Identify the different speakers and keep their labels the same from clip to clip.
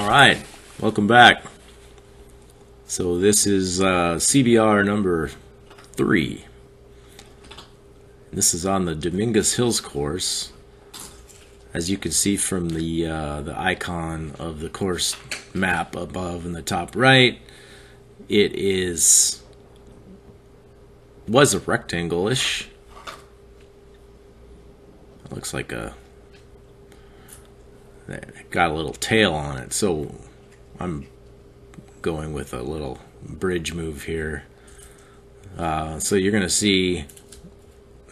Speaker 1: All right, welcome back. So this is CBR number 3. This is on the Dominguez Hills course. As you can see from the icon of the course map above in the top right, it was a rectangle-ish. It looks like it got a little tail on it, so I'm going with a little bridge move here. So you're gonna see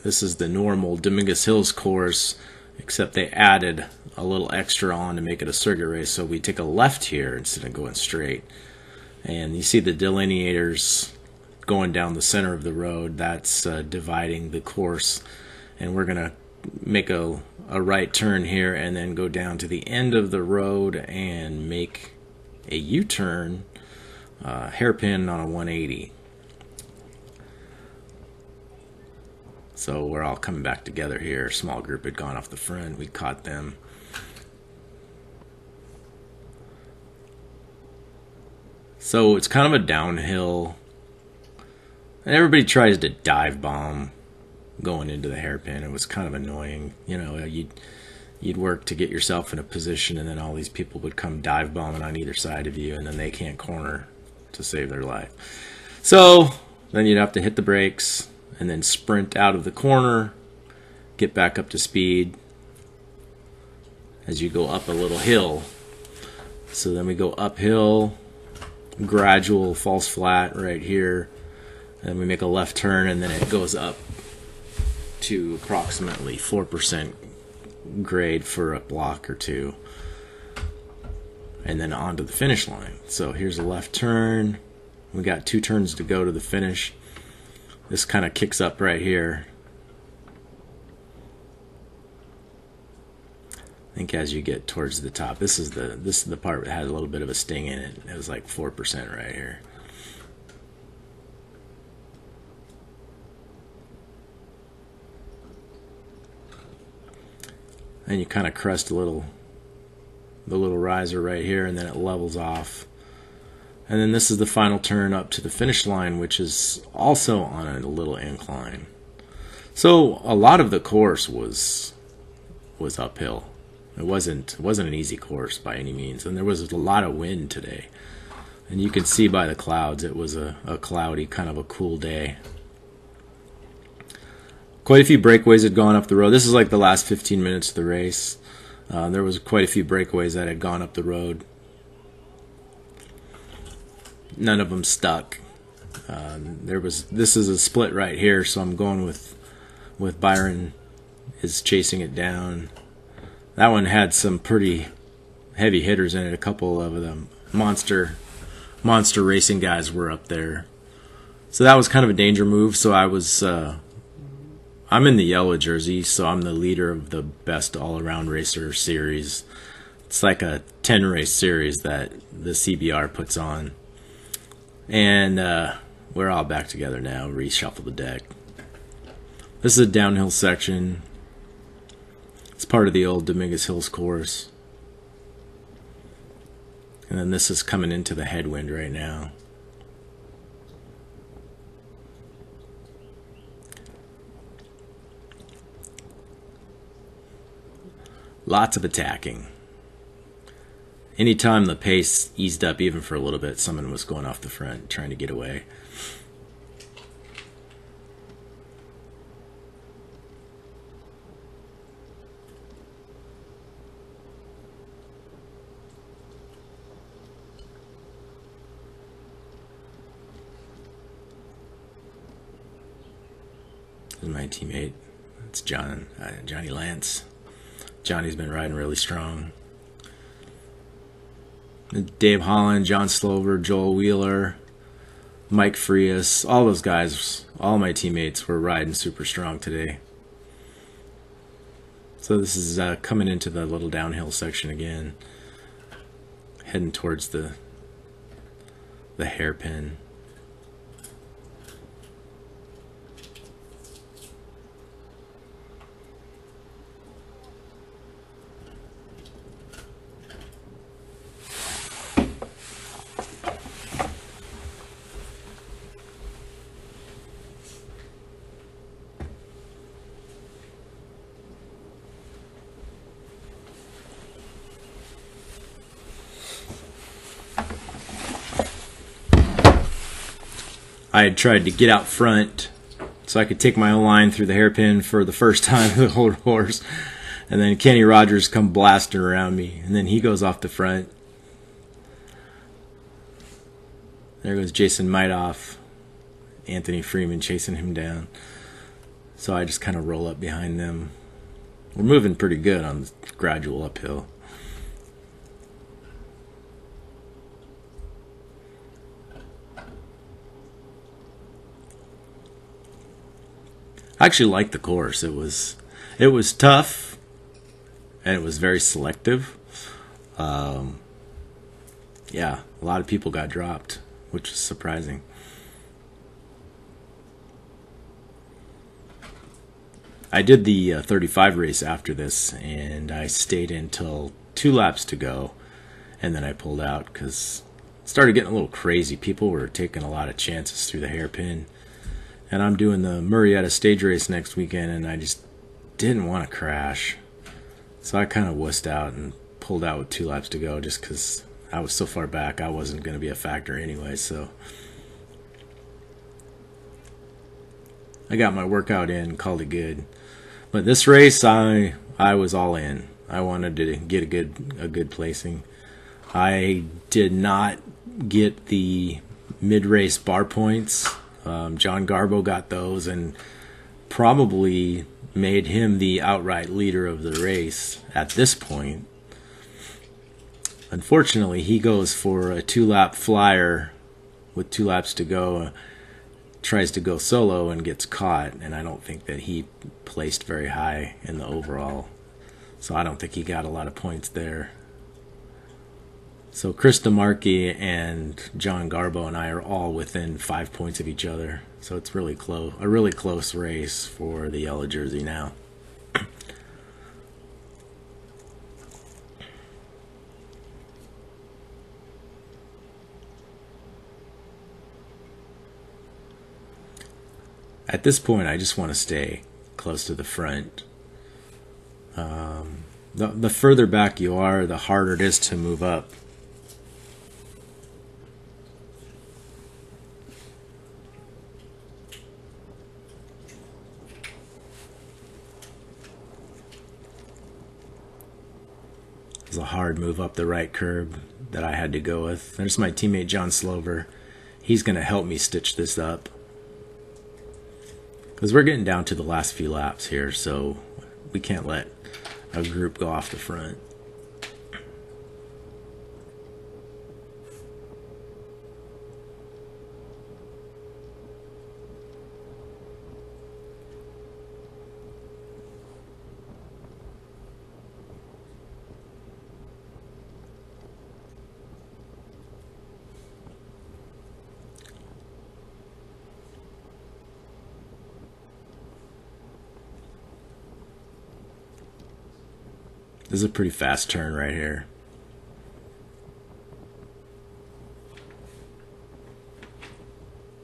Speaker 1: this is the normal Dominguez Hills course, except they added a little extra on to make it a circuit race. So we take a left here instead of going straight, and you see the delineators going down the center of the road. That's dividing the course, and we're gonna make a right turn here and then go down to the end of the road and make a U-turn, hairpin on a 180. So we're all coming back together here. Small group had gone off the front. We caught them. So it's kind of a downhill, and everybody tries to dive bomb going into the hairpin. It was kind of annoying. You know, you'd work to get yourself in a position, and then all these people would come dive bombing on either side of you, and then they can't corner to save their life. So then you'd have to hit the brakes and then sprint out of the corner, get back up to speed as you go up a little hill. So then we go uphill, gradual false flat right here, and we make a left turn, and then it goes up to approximately 4% grade for a block or two, and then onto the finish line. So here's a left turn. We got 2 turns to go to the finish. This kind of kicks up right here. I think as you get towards the top, this is the part that had a little bit of a sting in it. It was like 4% right here. And you kind of crest the little riser right here, and then it levels off. And then this is the final turn up to the finish line, which is also on a little incline. So a lot of the course was uphill. It wasn't an easy course by any means, and there was a lot of wind today. And you can see by the clouds, it was a cloudy, kind of a cool day. Quite a few breakaways had gone up the road. This is like the last 15 minutes of the race. There was quite a few breakaways that had gone up the road. None of them stuck. This is a split right here, so I'm going with Byron is chasing it down. That one had some pretty heavy hitters in it. A couple of them monster racing guys were up there. So that was kind of a danger move. So I'm in the yellow jersey, so I'm the leader of the best all-around racer series. It's like a 10-race series that the CBR puts on. And we're all back together now. Reshuffle the deck. This is a downhill section. It's part of the old Dominguez Hills course. And then this is coming into the headwind right now. Lots of attacking. Anytime the pace eased up even for a little bit, someone was going off the front trying to get away. This is my teammate. It's Johnny Lance. Johnny's been riding really strong. Dave Holland, John Slover, Joel Wheeler, Mike Frias, all those guys, all my teammates were riding super strong today. So this is coming into the little downhill section again, heading towards the hairpin. I had tried to get out front so I could take my own line through the hairpin for the first time of the whole horse. And then Kenny Rogers come blasting around me, and then he goes off the front. There goes Jason Midoff, Anthony Freeman chasing him down. So I just kind of roll up behind them. We're moving pretty good on the gradual uphill. I actually liked the course. It was tough, and it was very selective. Yeah, a lot of people got dropped, which is surprising. I did the 35 race after this, and I stayed until 2 laps to go, and then I pulled out because it started getting a little crazy. People were taking a lot of chances through the hairpin, and I'm doing the Murrieta stage race next weekend, and I just didn't want to crash. So I kind of wussed out and pulled out with 2 laps to go just because I was so far back I wasn't going to be a factor anyway. So I got my workout in, called it good. But this race, I was all in. I wanted to get a good placing. I did not get the mid-race bar points. John Garbo got those and probably made him the outright leader of the race at this point. Unfortunately, he goes for a 2-lap flyer with 2 laps to go, tries to go solo and gets caught, and I don't think that he placed very high in the overall, so I don't think he got a lot of points there. So Chris DeMarchi and John Garbo and I are all within 5 points of each other, so it's really close, a really close race for the yellow jersey now. At this point, I just want to stay close to the front. The further back you are, the harder it is to move up. It was a hard move up the right curb that I had to go with. There's my teammate John Slover. He's going to help me stitch this up, because we're getting down to the last few laps here, so we can't let a group go off the front. This is a pretty fast turn right here.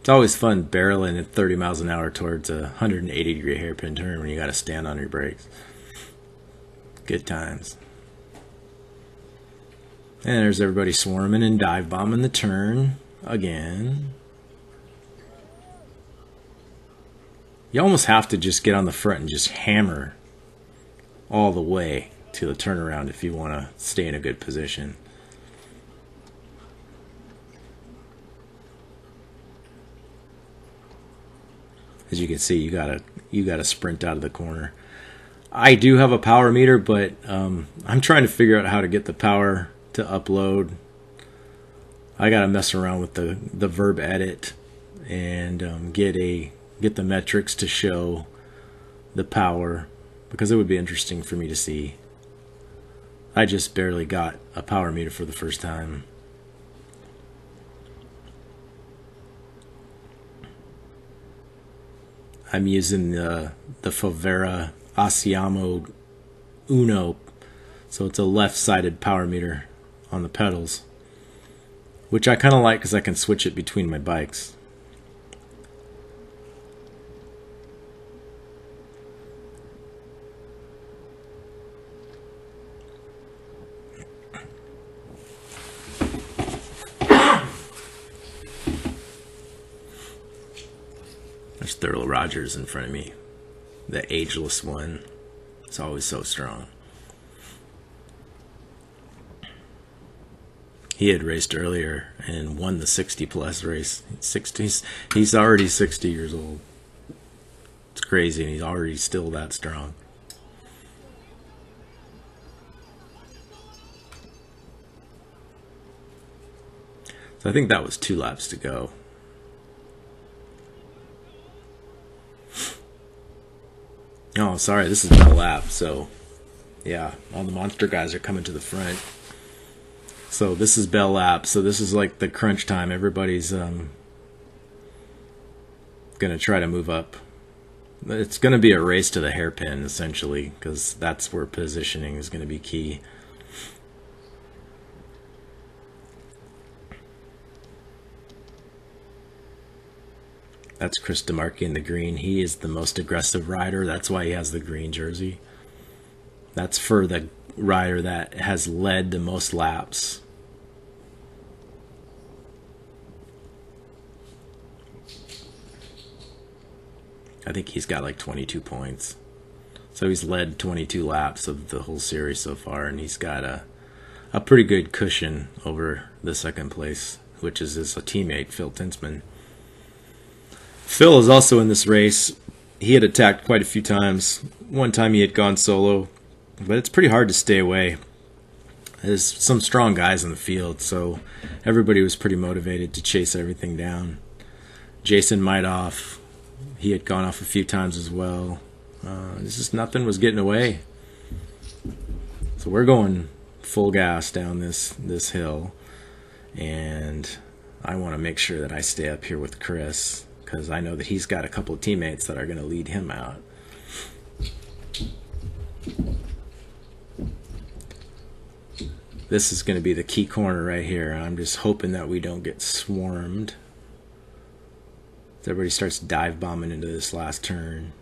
Speaker 1: It's always fun barreling at 30 miles an hour towards a 180-degree hairpin turn when you got to stand on your brakes. Good times. And there's everybody swarming and dive bombing the turn again. You almost have to just get on the front and just hammer all the way to the turnaround if you want to stay in a good position. As you can see, you gotta sprint out of the corner. I do have a power meter, but I'm trying to figure out how to get the power to upload. I gotta mess around with the verb edit and get the metrics to show the power, because it would be interesting for me to see. I just barely got a power meter for the first time. I'm using the Favera Asiamo Uno, so it's a left-sided power meter on the pedals, which I kind of like because I can switch it between my bikes. Thurl Rogers in front of me. The ageless one. It's always so strong. He had raced earlier and won the 60-plus race. He's already 60 years old. It's crazy, and he's already still that strong. So I think that was 2 laps to go. Oh, sorry, this is the lap. So, yeah, all the monster guys are coming to the front. So this is bell lap. So this is like the crunch time. Everybody's gonna try to move up. It's gonna be a race to the hairpin essentially, because that's where positioning is gonna be key. That's Chris DeMarchi in the green. He is the most aggressive rider. That's why he has the green jersey. That's for the rider that has led the most laps. I think he's got like 22 points. So he's led 22 laps of the whole series so far, and he's got a pretty good cushion over the second place, which is his teammate, Phil Tinsman. Phil is also in this race. He had attacked quite a few times. One time he had gone solo, but it's pretty hard to stay away. There's some strong guys in the field, so everybody was pretty motivated to chase everything down. Jason Midoff, he had gone off a few times as well. Nothing was getting away. So we're going full gas down this hill, and I want to make sure that I stay up here with Chris, because I know that he's got a couple of teammates that are going to lead him out. This is going to be the key corner right here. I'm just hoping that we don't get swarmed. Everybody starts dive bombing into this last turn,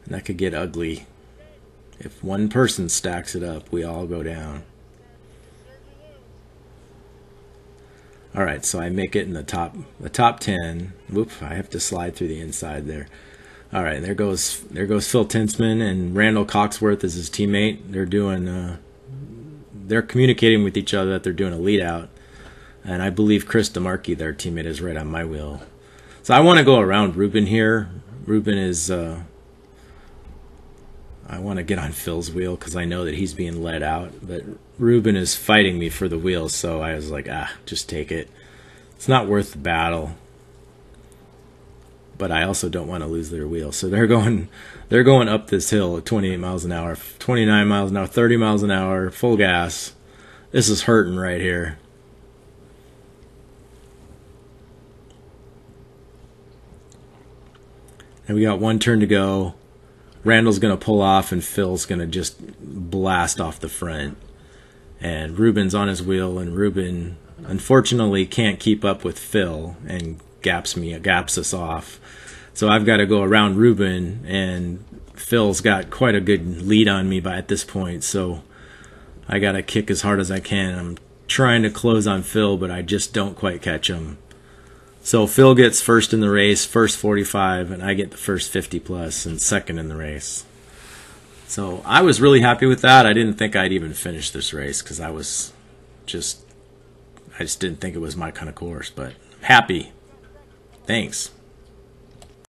Speaker 1: and that could get ugly. If one person stacks it up, we all go down. All right, so I make it in the top 10. Whoop! I have to slide through the inside there. All right, there goes Phil Tinsman, and Randall Coxworth is his teammate. They're communicating with each other that they're doing a lead out, and I believe Chris DeMarchi, their teammate, is right on my wheel. So I want to go around Ruben here. Ruben is, I want to get on Phil's wheel because I know that he's being led out. But Ruben is fighting me for the wheel, so I was like, just take it. It's not worth the battle. But I also don't want to lose their wheel. So they're going up this hill at 28 miles an hour, 29 miles an hour, 30 miles an hour, full gas. This is hurting right here. And we got one turn to go. Randall's going to pull off, and Phil's going to just blast off the front. And Ruben's on his wheel, and Ruben, unfortunately, can't keep up with Phil and gaps us off. So I've got to go around Ruben, and Phil's got quite a good lead on me at this point. So I got to kick as hard as I can. I'm trying to close on Phil, but I just don't quite catch him. So Phil gets first in the race, first 45, and I get the first 50 plus and second in the race. So I was really happy with that. I didn't think I'd even finish this race because I just didn't think it was my kind of course, but happy. Thanks.